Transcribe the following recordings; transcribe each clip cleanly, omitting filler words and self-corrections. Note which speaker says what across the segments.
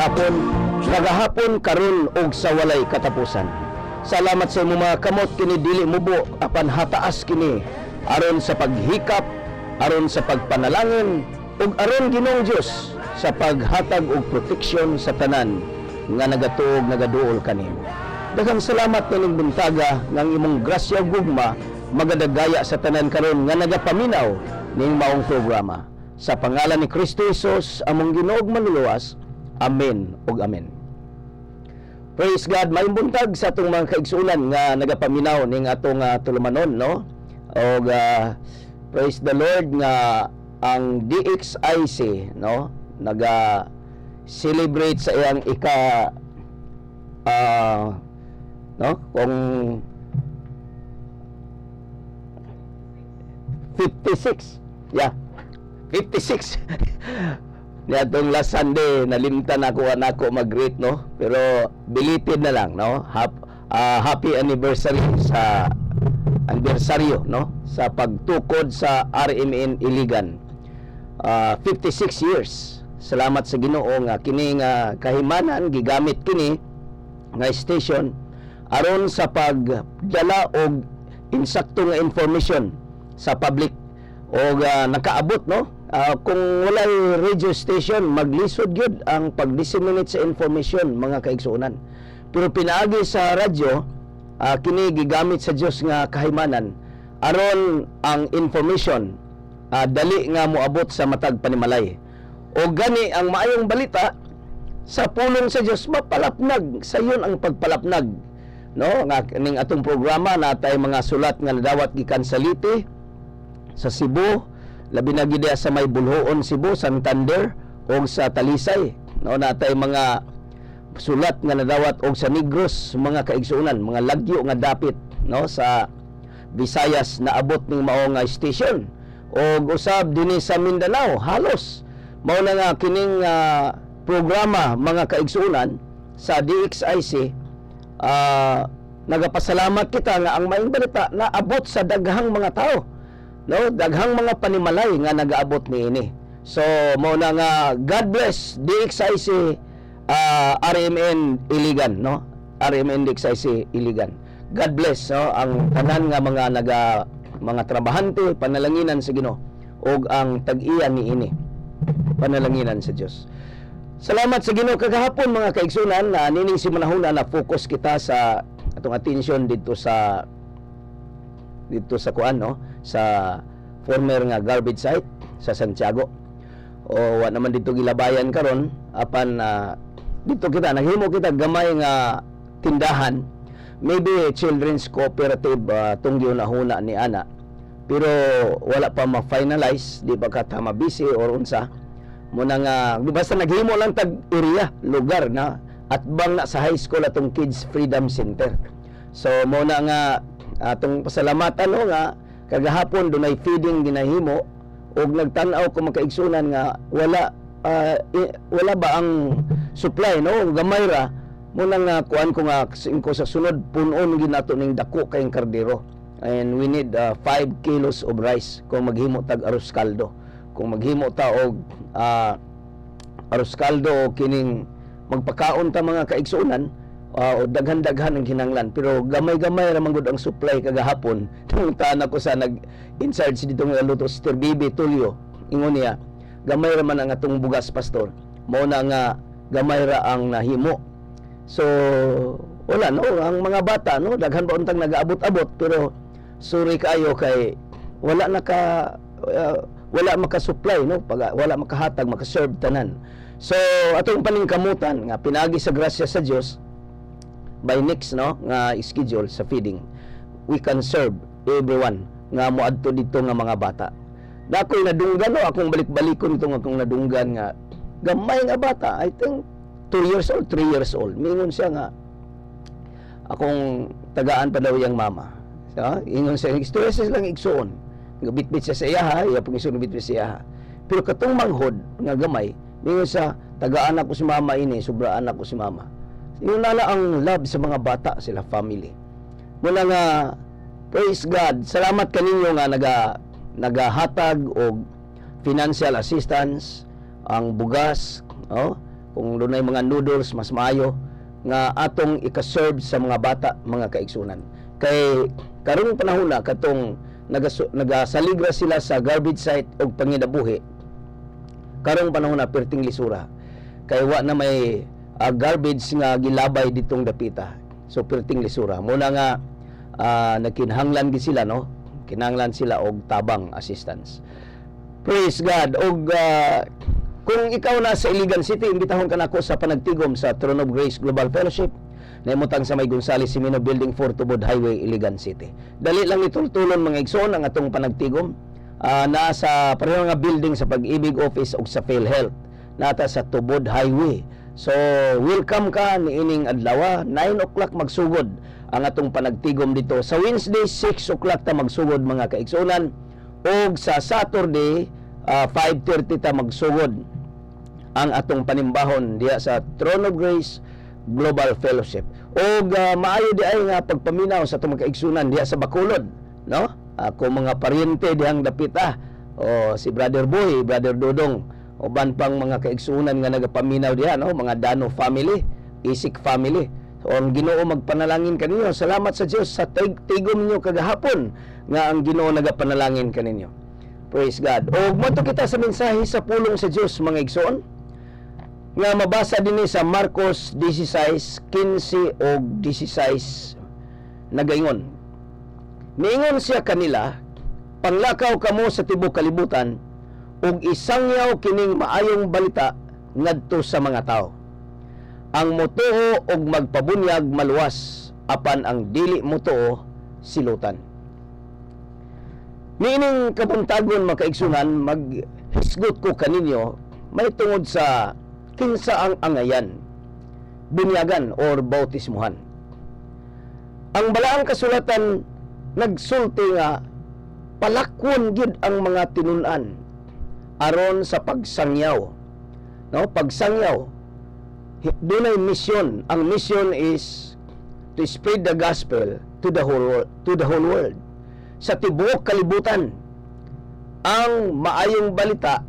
Speaker 1: gahapon, nagahapon karon og sa walay katapusan. Salamat sa imong mga kamot kini dili mubo apan hataas kini aron sa paghikap, aron sa pagpanalangin ug aron Ginoong Dios sa paghatag og proteksyon sa tanan nga nagatuog nagaduol kanimo. Daghang salamat ning buntaga ng imong grasya ug gugma magadagaya sa tanan karon nga nagapaminaw ning maong programa. Sa pangalan ni Kristo Jesus among Ginoo manluluwas. Amen ug amen. Praise God. Maayong buntag sa atong mga kaigsunan nga nagapaminaw ning atong tulumanon, no? Og praise the Lord nga ang DXIC, no, naga celebrate sa iyang no, kung 56. Yeah. 56. Niadtong last Sunday nalimtan ako mag-greet, no, pero belated na lang, no. Happy anniversary sa anibersaryo, no, sa pagtukod sa RMN Iligan. 56 years. Salamat sa Ginoo nga kini nga kahimanan gigamit kini nga station aron sa pagdala og insakto nga information sa public og nakaabot, no. Kung walay radio station maglisod gyud ang pag-disseminate sa information mga kaigsuonan, pero pinaagi sa radyo kini gigamit sa Dios nga kahimanan aron ang information dali nga moabot sa matag panimalay. O gani ang maayong balita sa pulong sa Dios mapalapnag sayon ang pagpalapnag, no, nga ning atong programa natay mga sulat nga nadawat gikan sa Liti, sa Cebu, labi na gid sa may Bulhoon Cebu, Santander o sa Talisay, no, natay mga sulat nga nadawat og sa Negros mga kaigsuonan, mga lagyo nga dapit, no, sa Visayas na abot ning mao nga station og usab dinhi sa Mindanao. Halos mao na nga kining programa mga kaigsuonan sa DXIC. Nagapasalamat kita nga ang maayong balita na abot sa daghang mga tao, no, daghang mga panimalay nga nagaabot niini. So mao na nga God bless DXIC RMN Iligan, no, RMN DXIC Iligan. God bless, no, ang tanan nga mga trabahante, panalanginan sa Ginoo og ang tag-iya niini, panalanginan sa Dios. Salamat sa Ginoo kagahapon mga kaigsunan na nining si manahuna na focus kita sa atong attention dito sa kuan, no, sa former nga garbage site sa Santiago. O wa naman dito gilabayan karon apan dito kita naghimo kita gamay nga tindahan, maybe children's cooperative tong giunahuna ni ana, pero wala pa ma-finalize, di ba ka mabisi or unsa mo na nga basta naghimo lang tag area lugar na at bang na sa high school atong Kids Freedom Center. So mo na nga atong pasalamatan, no, nga kagahapon dunay feeding ginahimo og nagtan-aw ko makaigsunan nga wala ba ang supply, no, gamay ra mo na nga kuan ko nga ko sa sunod punon ginato ning dako kay kardero, and we need 5 kilos of rice kung maghimo tag arroz caldo. Kung maghimo ta og arroz caldo o kining magpakaon ta mga kaigsunan, o daghan-daghan ang kinanglan, pero gamay-gamay ra man gud ang supply kagahapon. Tungtan ako sa nag-in-charge dito nga luto Sister Bibi Tulio, ingon niya gamay ra man ang atong bugas, pastor, mao na nga gamay ra ang nahimo. So wala, no, ang mga bata, no, daghan pa untang nagaabot-abot, pero sorry kayo kay wala maka-supply, no, wala makahatag, maka-serve tanan. So atong paningkamutan nga pinagi sa grasya sa Dios, by next, no, nga schedule sa feeding, we can serve everyone nga moadto dito nga mga bata. Dakoy nadunggan, no, akong balik-balikon itong akong nadunggan nga gamay nga bata, I think 2 years old, 3 years old. Mingon siya nga akong tagaan pa daw yang mama. So, ingon siya, stresses lang igsuon. Bitbit siya sa iyaha, iya pong igsuon bitbit sa iyaha. Pero katong manghod nga gamay, mingon siya, tagaan ako si mama ini, sobraan ako si mama. Yun na ang love sa mga bata, sila family. Muna nga, praise God, salamat kaninyo nga nagahatag og financial assistance, ang bugas, oh, kung dunay mga noodles mas maayo nga atong ika-serve sa mga bata, mga kaigsunan. Kay karong panahon na katong nagasaligra sila sa garbage site og pangidabuhi, karong panahon na perting lisura kay wa na may garbage nga gilabay ditong dapita, so perting lisura muna nga nagkinahanglan gid sila, no, kinahanglan sila og tabang assistance. Praise God. Og kung ikaw na sa Iligan City, imbitahon ka nako sa panagtigom sa Throne of Grace Global Fellowship naimutang sa may Gonzales Simino Building 4 Tubod Highway, Iligan City. Dali lang itultulon mga igsoon ang atong panagtigom. Nasa pareho nga building sa Pag-ibig Office o sa PhilHealth, nata sa Tubod Highway. So welcome ka niining adlaw, 9 o'clock magsugod ang atong panagtigom dito. Sa Wednesday 6 o'clock ta magsugod mga kaigsuonan, og sa Saturday 5:30 ta magsugod ang atong panimbahon diya sa Throne of Grace Global Fellowship. Og maayo di ay nga pagpaminaw sa atong kaigsuonan diya sa Bacolod, no? Ako mga paryente dihang dapita, o si Brother Boy, Brother Dodong, uban pang mga kaigsuonan nga nagapaminaw diha, no, mga Dano family, Isik family. So, ang Ginoo magpanalangin kaninyo. Salamat sa Dios sa tigom niyo kagahapon nga ang Ginoo nagapanalangin kaninyo. Praise God. O moto kita sa mensahe sa pulong sa Dios mga igsoon nga mabasa dinhi sa Marcos 16:15 o 16 nagaingon. Niingon siya kanila, panglakaw kamo sa tibuok kalibutan ug isangyaw kining maayong balita ngadto sa mga tao. Ang motuo og magpabunyag maluwas, apan ang dili motuo silutan. Niining kabuntagon makaigsunan, maghisgot ko kaninyo may tungod sa kinsa ang angayan, bunyagan or bautismuhan. Ang balaang kasulatan nagsulti nga palakwon gid ang mga tinun-an aron sa pagsangyaw, no, pagsangyaw. Dunay mission. Ang mission is to spread the gospel to the whole world. Sa tibuok kalibutan, ang maayong balita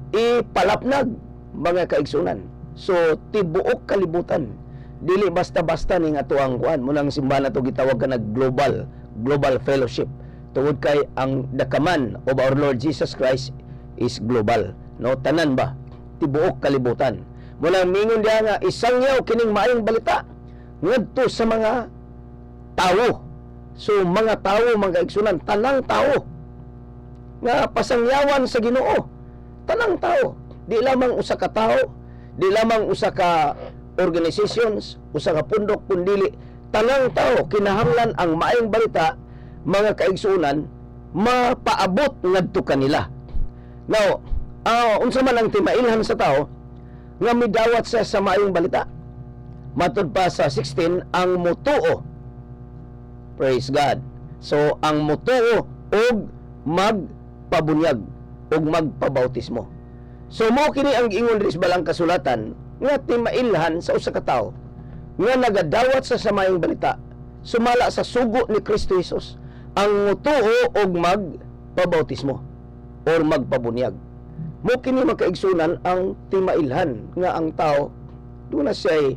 Speaker 1: ipalapnag mga kaigsunan. So tibuok kalibutan, dili basta-basta ning atuang kuan. Munang simbahan nato gitawag ka nag global fellowship. Tungod kay ang dakaman of our Lord Jesus Christ is global, no, tanan ba, tibuok kalibutan. Mula mingon diha nga isangyaw kining maayong balita ngadto sa mga tao. So mga tao, mga kaigsunan, tanang tao nga pasangyawan sa Ginoo. Tanang tao, di lamang usa ka tao, di lamang usa ka organizations, usa ka pundok, kundili tanang tao kinahanglan ang maayong balita mga kaigsunan mapaabot ngadto kanila. Now, unsa man ang timailhan sa tao nga midawat sa maayong balita. Matud pa sa 16 ang mutuo. Praise God. So ang mutuo og magpabunyag og magpabautismo. So mo kini ang ingon diri sa balang kasulatan nga timailhan sa usa ka tawo nga nagadawat sa maayong balita sumala sa sugo ni Kristo Jesus ang mutuo og magpabautismo or magpabunyag. Mo kini makaigsunan ang timailhan nga ang tao duna siya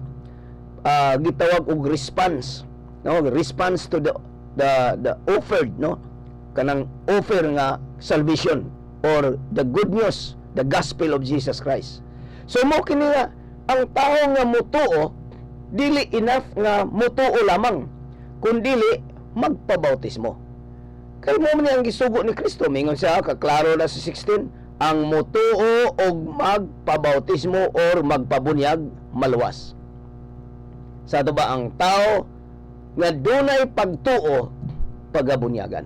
Speaker 1: gitawag og response, no, response to the offered, no, kanang offer nga salvation or the good news, the gospel of Jesus Christ. So mo kini nga ang tao nga mutuo dili enough nga mutuo lamang kundili magpabautismo. Kay mo man ang gisugo ni Kristo, mingon siya kaklaro na sa 16, ang mutuo og magpabautismo or magpabunyag maluwas. Sa ato ba ang tao nga dunay pagtuo pagabunyagan.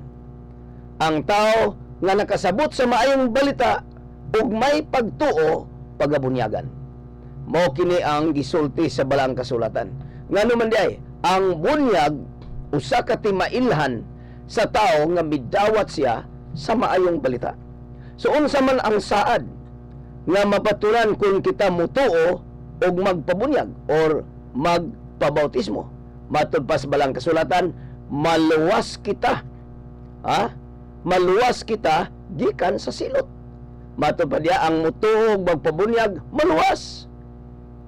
Speaker 1: Ang tao nga nakasabot sa maayong balita ug may pagtuo pagabunyagan. Mao kini ang gisulti sa balang kasulatan. Ngano man diay, ang bunyag usa ka timailhan sa tao nga midawat siya sa maayong balita. So unsa man ang saad nga mapatulan kung kita mutuo og magpabunyag or magpabautismo. Matud pa sa balang kasulatan, maluwas kita. Maluwas kita gikan sa silot. Matud pa diya ang mutuo og magpabunyag maluwas.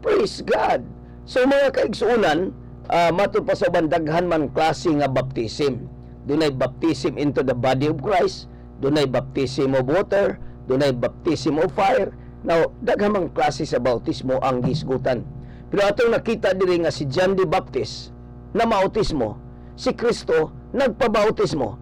Speaker 1: Praise God. So mga kaigsuunan, matod pa sa bandaghan man klase nga baptism. Dunay baptism into the body of Christ, dunay baptism of water, dunay baptism of fire. Now, daghan man klase sa bautismo ang gisgutan. Pero atong nakita diri nga si John the Baptist na mautismo, si Kristo nagpabautismo.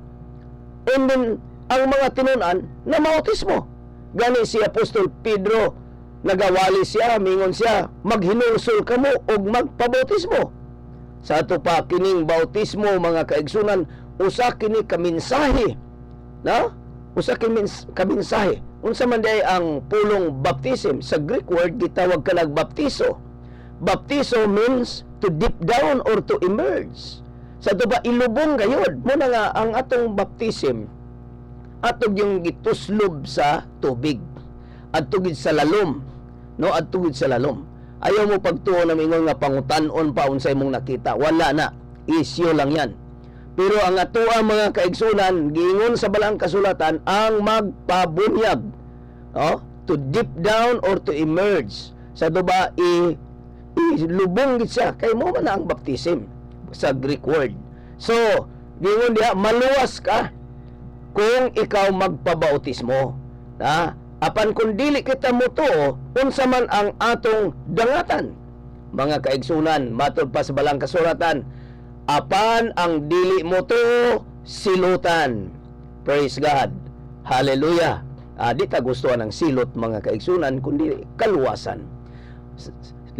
Speaker 1: And then ang mga tinunan na mautismo. Gani si Apostol Pedro, nagawali siya, mingon siya, maghinulsol kamo og magpabautismo. Sa ato pa kining bautismo mga kaigsunan, usa kini ka mensahe, na? Usa kini ka mensahe. Unsa man day ang pulong baptism, sa Greek word gitawag kanang baptizo. Baptizo means to dip down or to immerse. Sa ato ba ilubong gayud, mo na nga ang atong baptism atog yung gituslob sa tubig, atugid sa lalom, no, atugid sa lalom. Ayaw mo pagtuo na mingon nga pangutan-on pa unsay mong nakita, wala na, isyo lang yan. Pero ang atoa mga kaigsunan, giingon sa balang kasulatan ang magpabunyag, no? To dip down or to emerge. Sa duba ilubong gid siya, kay mo man na ang baptism sa Greek word. So giingon diha, maluwas ka kung ikaw magpabautismo, ha? Apan kung dili kita motuo, unsa man ang atong dangatan. Mga kaigsunan, matod pa sa balang kasulatan, apan ang dili motuo, silutan. Praise God. Hallelujah. Di ta gustuhan ng silot mga kaigsunan, kundi kaluwasan.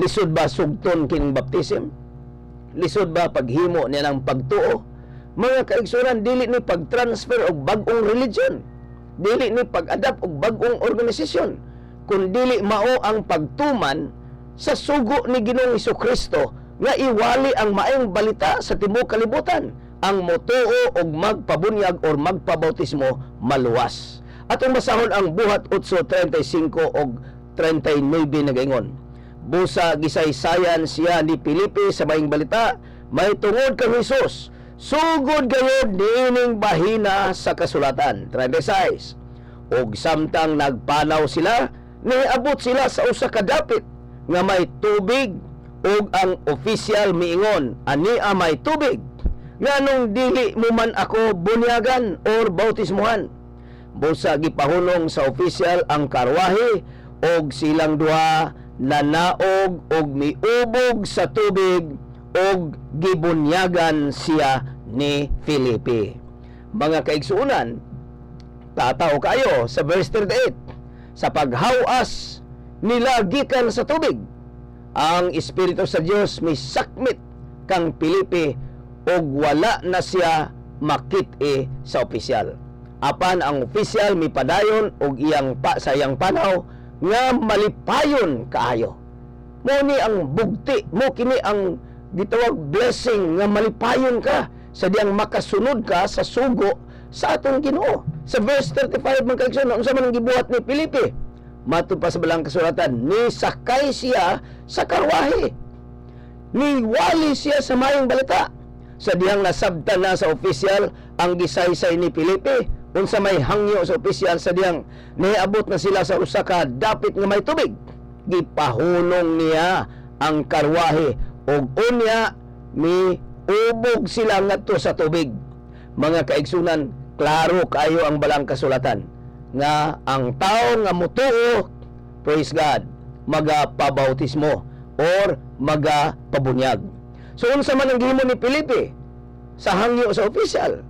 Speaker 1: Lisod ba sugton kining baptism? Lisod ba paghimo niya ng pagtuo? Mga kaigsunan, dili ni pag-transfer og bag-ong religion, dili ni pag-adapt og bag-ong organisasyon, kun dili mao ang pagtuman sa sugo ni Ginoong Hesukristo nga iwali ang maayong balita sa tibuok kalibutan. Ang motuo og magpabunyag or magpabautismo maluwas. Atong basahon ang buhat 8:35 og 39 nagaingon. Busa gisaysayan siya ni Filipe sa maayong balita, may tungod kang Hesus, sugod gayud niining bahina sa kasulatan. 36. Og samtang nagpanaw sila, niabot sila sa usa ka dapit nga may tubig, og ang opisyal miingon, ania may tubig, nganong dili mo man ako bunyagan or bautismuhan. Busa gipahunong sa opisyal ang karwahe, og silang duha nanaog og miubog sa tubig, og gibunyagan siya ni Filipe. Mga kaigsuunan, tataw kayo sa verse 38, sa paghawas nila gikan sa tubig, ang Espiritu sa Dios misakmit kang Filipe, og wala na siya makit-e sa opisyal. Apan ang opisyal mipadayon og iyang sa iyang panaw nga malipayon kaayo. Mo ni ang bugti, mo kini ang gitawag blessing nga malipayon ka sa diyang makasunod ka sa sugo sa atong Ginoo. Sa verse 35 mga kaigsunan, unsa man ang gibuhat ni Filipe? Matud pa sa balang kasulatan, ni sakay siya sa karwahe, ni wali siya sa mayong balita. Sa diyang nasabtan na sa opisyal ang gisaysay ni Filipe, unsa may hangyo sa opisyal, sa diyang niabot na sila sa usa ka dapit nga may tubig, gipahunong niya ang karwahe, og unya miubog sila ngadto sa tubig. Mga kaigsunan, klaro kayo ang balang kasulatan nga ang tao nga mutuo, praise God, magapabautismo or magapabunyag. So unsa man ang gihimo ni Filipe sa hangyo sa opisyal?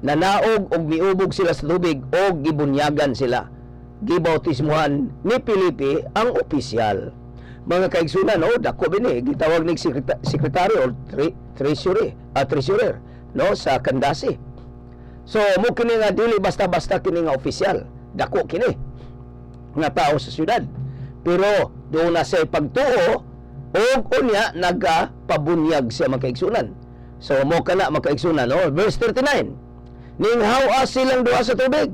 Speaker 1: Nanaog og miubog sila sa tubig og gibunyagan sila. Gibautismuhan ni Filipe ang opisyal. Mga kaigsunan, dako bini gitawag ning sekretary or treasurer, no, sa Kandasi. So mo kini nga dili basta-basta kini nga opisyal, dako kini nga tao sa syudad. Pero doon na siya pagtuo og unya nagapabunyag siya mga kaigsunan. So mo kana mga kaigsunan, no, verse 39. Ning hawas silang duha sa tubig,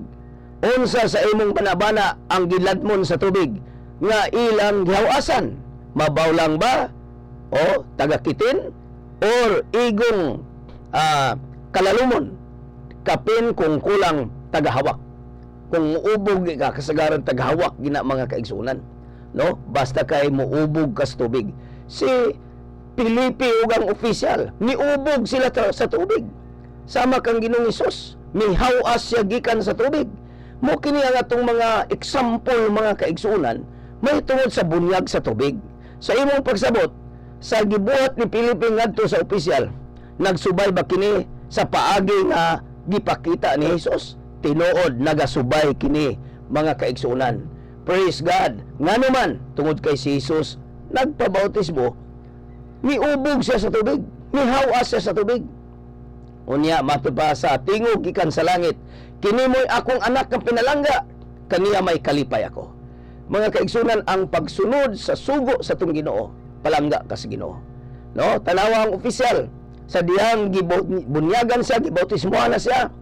Speaker 1: unsa sa imong banabana ang giladmon sa tubig nga ilang gihawasan? Mabaw lang ba o tagakitin or igong kalalumon? Kapin kung kulang tagahawak. Kung muubog ka kasagaran tagahawak gina mga kaigsunan, no? Basta kay muubog ka sa tubig. si Pilipi ug ang opisyal niubog sila sa tubig. Sama kang Ginoong Hesus, mihawas siya gikan sa tubig. Mo kini ang atong mga example mga kaigsuonan may tungod sa bunyag sa tubig. Sa imong pagsabot sa gibuhat ni Pilipi ngadto sa opisyal, nagsubay ba kini sa paagi nga gipakita ni Hesus? Tinuod nagasubay kini mga kaigsuonan. Praise God. Ngano man tungod kay si Hesus nagpabautismo, niubog siya sa tubig, nihawas siya sa tubig. Unya matod pa sa tingog gikan sa langit, kini mo'y akong anak ng pinalangga, kaniya may kalipay ako. Mga kaigsunan, ang pagsunod sa sugo sa tong Ginoo, palangga ka sa Ginoo. No, tanawa ang opisyal sa dihang bunyagan siya, gibautismohan na siya,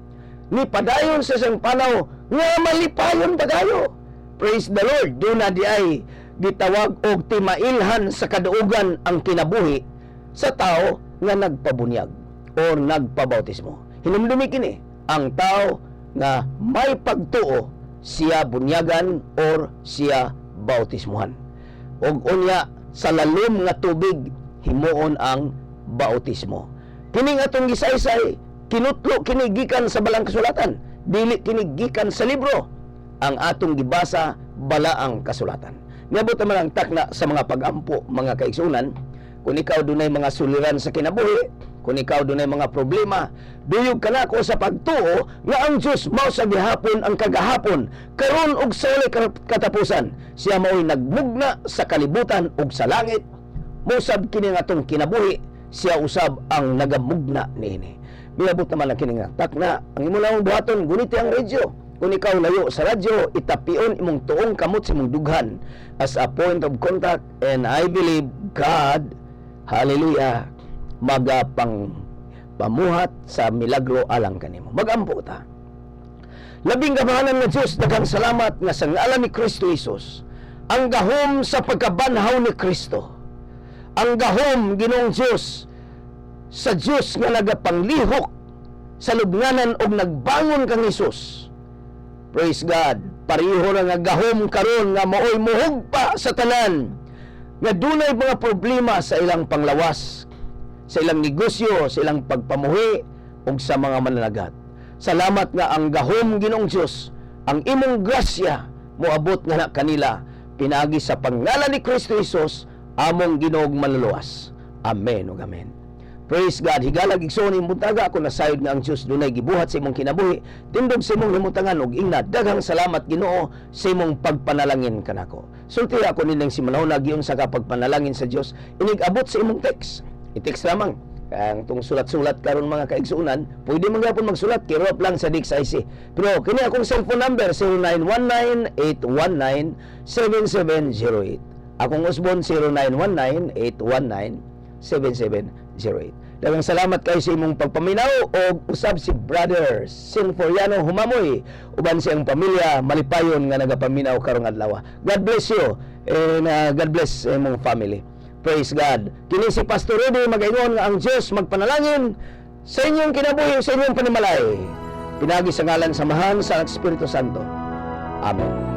Speaker 1: ni padayon sa siyang panaw nga malipayon pagayo. Praise the Lord. Doon na di ay gitawag og timailhan sa kaduugan ang kinabuhi sa tao nga nagpabunyag o nagpabautismo. Hinumdumi kini ang tao nga may pagtuo siya bunyagan or siya bautismuhan. Og unya sa lalom nga tubig himuon ang bautismo. Kining atong gisaysay kinutlo kini gikan sa balang kasulatan, dili kini gikan sa libro. Ang atong gibasa balaang kasulatan. Niabot naman ang takna sa mga pag-ampo mga kaigsunan. Kung ikaw dunay mga suliran sa kinabuhi, kung ikaw dunay mga problema, duyog ka na ko sa pagtuo nga ang Diyos mao sa gihapon ang kagahapon, karon og sa walay katapusan. Siya mao'y nagmugna sa kalibutan ug sa langit. Musab kini nga atong kinabuhi, siya usab ang nagamugna niini. Miabot naman ang kini nga takna. Ang imo lang buhaton guniti ang radyo. Kung ikaw layo sa radyo, itapion imong tuong kamot sa imong dughan as a point of contact, and I believe God, hallelujah, magapang pamuhat sa milagro alang kanimo. Magampo ta. Labing gamahanan nga Diyos, daghang salamat nga sa ngalan ni Kristo Jesus, ang gahom sa pagkabanhaw ni Kristo, ang gahom Ginoong Diyos sa Diyos nga nagapanglihok sa lubnganan og nagbangon kang Hesus. Praise God. Pariho na nga gahom karon nga maoy muhugpa sa tanan nga dunay mga problema sa ilang panglawas, sa ilang negosyo, sa ilang pagpamuhi ug sa mga mananagat. Salamat nga ang gahom Ginoong Diyos, ang imong grasya moabot nga na kanila pinaagi sa pangalan ni Kristo Jesus among Ginoong manluluwas. Amen ug amen. Praise God. Higalag igsoon imong buntaga kung nasayod nga ang Diyos dunay gibuhat sa imong kinabuhi, tindog sa imong himutangan og ingna. Daghang salamat Ginoo sa imong pagpanalangin kanako. Sulti ako nining si manahuna giun sa kapagpanalangin sa Dios, inig-abot sa imong text. I-text lamang ang tong sulat-sulat karon mga kaigsuunan, pwede man gyapon magsulat kirop lang sa DXIC. Pero kini akong cellphone number 0919-819-7708. Akong usbon 0919-819-7708. Daghang salamat kayo sa imong pagpaminaw o usab si Brother Sinforiano Humamoy uban siyang pamilya malipayon nga nagapaminaw karong adlaw. God bless you and God bless imong family. Praise God. Kini si Pastor Rudy magaingon nga ang Dios magpanalangin sa inyong kinabuhi sa inyong panimalay. Pinagi sa ngalan samahan sa Espiritu Santo. Amen.